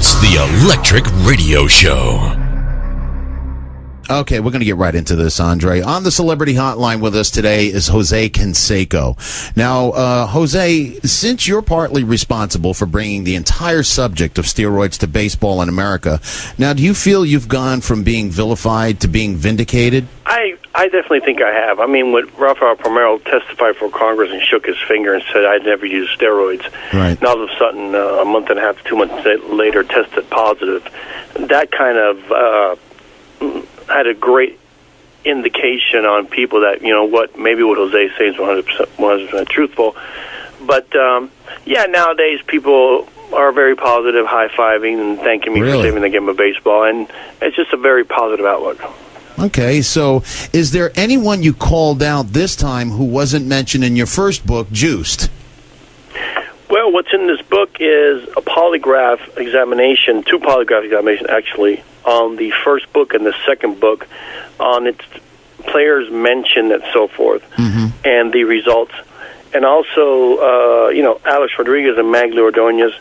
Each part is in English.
It's the Electric Radio Show. Okay, we're going to get right into this, Andre. On the Celebrity Hotline with us today is Jose Canseco. Now, Jose, since you're partly responsible for bringing the entire subject of steroids to baseball in America, now, do you feel you've gone from being vilified to being vindicated? I definitely think I have. I mean, when Rafael Palmeiro testified for Congress and shook his finger and said I'd never used steroids, right. And all of a sudden, a month and a half to 2 months later, tested positive, that kind of had a great indication on people that, you know, maybe what Jose is saying is 100% truthful. But, yeah, nowadays people are very positive, high-fiving and thanking me for saving the game of baseball, and it's just a very positive outlook. Okay, so is there anyone you called out this time who wasn't mentioned in your first book, Juiced? Well, what's in this book is a polygraph examination, 2 polygraph examinations actually, on the first book and the second book, on its players mentioned and so forth, and the results. And also, Alex Rodriguez and Magli Ordonez,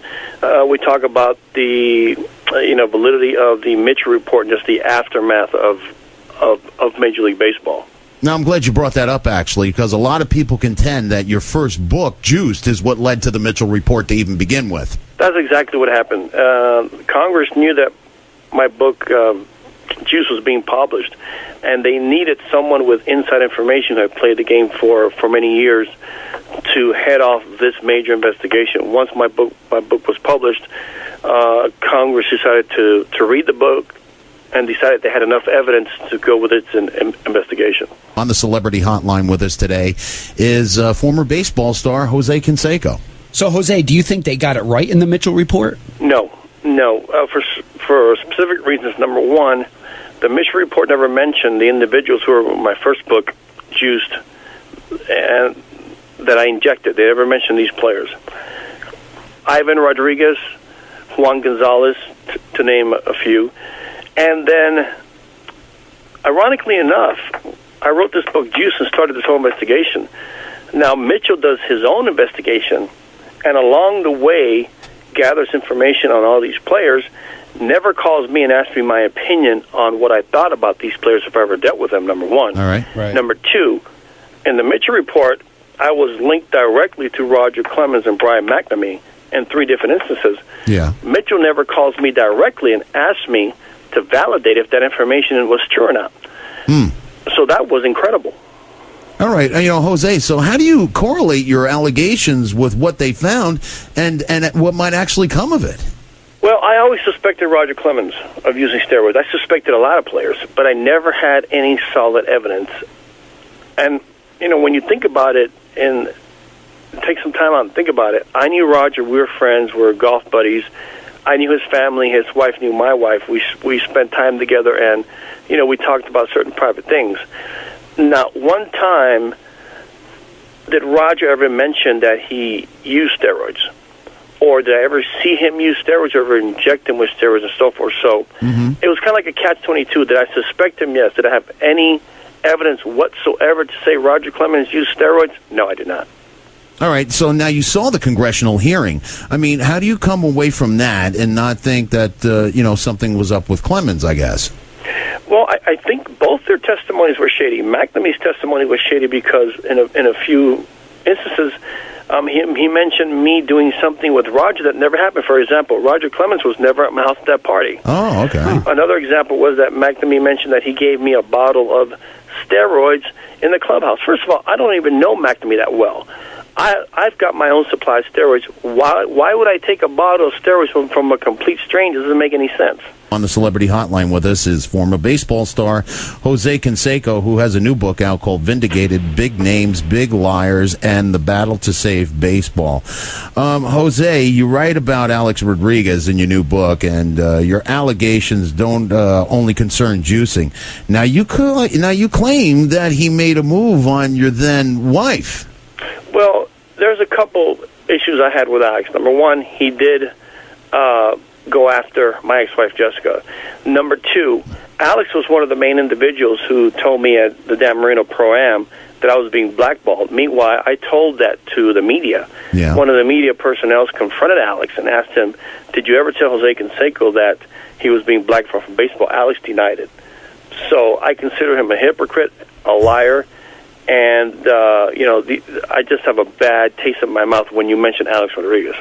we talk about the, validity of the Mitchell report and just the aftermath of Major League Baseball. Now, I'm glad you brought that up, actually, because a lot of people contend that your first book, Juiced, is what led to the Mitchell report to even begin with. That's exactly what happened. Congress knew that my book, Juice, was being published, and they needed someone with inside information who had played the game for many years to head off this major investigation. Once my book was published, Congress decided to read the book and decided they had enough evidence to go with its investigation. On the Celebrity Hotline with us today is former baseball star Jose Canseco. So, Jose, do you think they got it right in the Mitchell report? No. For specific reasons. Number one, the Mitchell report never mentioned the individuals who were in my first book, Juiced, and that I injected. They never mentioned these players. Ivan Rodriguez, Juan Gonzalez, to name a few. And then, ironically enough, I wrote this book, Juice, and started this whole investigation. Now, Mitchell does his own investigation, and along the way gathers information on all these players, never calls me and asks me my opinion on what I thought about these players if I ever dealt with them, number one. All right. Number two, in the Mitchell report, I was linked directly to Roger Clemens and Brian McNamee in 3 different instances. Yeah. Mitchell never calls me directly and asks me to validate if that information was true or not. So that was incredible. All right. Jose, so how do you correlate your allegations with what they found and what might actually come of it? Well, I always suspected Roger Clemens of using steroids. I suspected a lot of players, but I never had any solid evidence. And, when you think about it and take some time out and think about it, I knew Roger. We were friends. We were golf buddies. I knew his family. His wife knew my wife. We spent time together, and, we talked about certain private things. Not one time did Roger ever mention that he used steroids, or did I ever see him use steroids or ever inject him with steroids and so forth. So it was kind of like a catch-22. Did I suspect him? Yes. Did I have any evidence whatsoever to say Roger Clemens used steroids? No, I did not. All right, so now you saw the congressional hearing. I mean, how do you come away from that and not think that, something was up with Clemens, I guess? Well, I think both their testimonies were shady. McNamee's testimony was shady because in a few instances, he mentioned me doing something with Roger that never happened. For example, Roger Clemens was never at my house at that party. Oh, okay. Another example was that McNamee mentioned that he gave me a bottle of steroids in the clubhouse. First of all, I don't even know McNamee that well. I've got my own supply of steroids. Why would I take a bottle of steroids from a complete stranger? It doesn't make any sense. On the Celebrity Hotline with us is former baseball star Jose Canseco, who has a new book out called Vindicated, Big Names, Big Liars, and the Battle to Save Baseball. Jose, you write about Alex Rodriguez in your new book, and your allegations don't only concern juicing. Now you claim that he made a move on your then wife. Well, there's a couple issues I had with Alex. Number one, he did go after my ex-wife, Jessica. Number two, Alex was one of the main individuals who told me at the Dan Marino Pro-Am that I was being blackballed. Meanwhile, I told that to the media. Yeah. One of the media personnel confronted Alex and asked him, did you ever tell Jose Canseco that he was being blackballed from baseball? Alex denied it. So I consider him a hypocrite, a liar, and I just have a bad taste in my mouth when you mention Alex Rodriguez.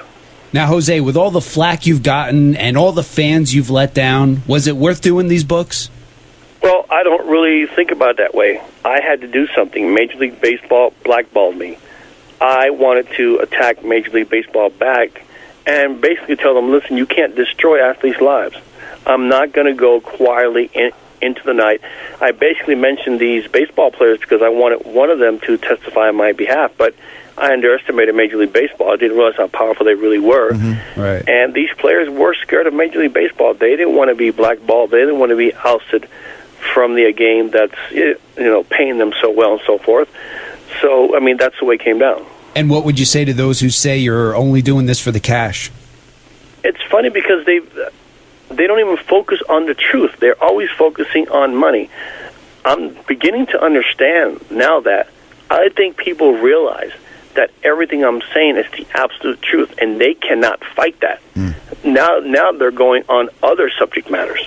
Now, Jose, with all the flack you've gotten and all the fans you've let down, was it worth doing these books? Well, I don't really think about it that way. I had to do something. Major League Baseball blackballed me. I wanted to attack Major League Baseball back and basically tell them, listen, you can't destroy athletes' lives. I'm not going to go quietly into the night. I basically mentioned these baseball players because I wanted one of them to testify on my behalf, but I underestimated Major League Baseball. I didn't realize how powerful they really were. Mm-hmm. Right. And these players were scared of Major League Baseball. They didn't want to be blackballed. They didn't want to be ousted from the game that's paying them so well and so forth. So, I mean, that's the way it came down. And what would you say to those who say you're only doing this for the cash? It's funny because they don't even focus on the truth. They're always focusing on money. I'm beginning to understand now that I think people realize that everything I'm saying is the absolute truth, and they cannot fight that. Now they're going on other subject matters,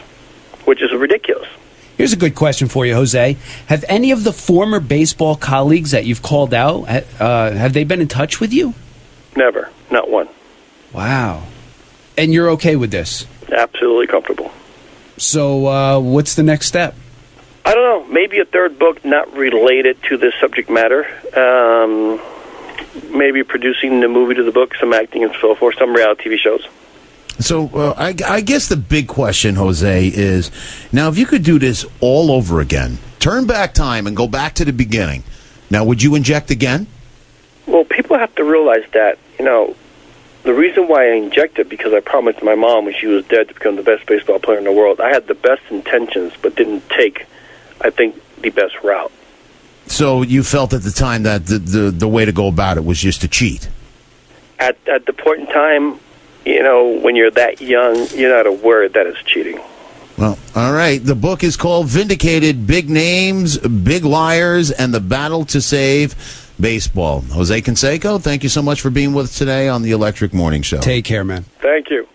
which is ridiculous. Here's a good question for you, Jose. Have any of the former baseball colleagues that you've called out, have they been in touch with you? Never. Not one. Wow. And you're okay with this? Absolutely comfortable. So what's the next step? I don't know. Maybe a third book not related to this subject matter. Maybe producing the movie to the book, some acting and so forth, some reality TV shows. So I guess the big question, Jose, is now if you could do this all over again, turn back time and go back to the beginning, now would you inject again? Well, people have to realize that, the reason why I injected, because I promised my mom when she was dead to become the best baseball player in the world. I had the best intentions, but didn't take, I think, the best route. So you felt at the time that the way to go about it was just to cheat? At the point in time, when you're that young, you're not aware that it's cheating. Well, all right. The book is called Vindicated: Big Names, Big Liars, and the Battle to Save Baseball. Jose Canseco, thank you so much for being with us today on the Electric Morning Show. Take care, man. Thank you.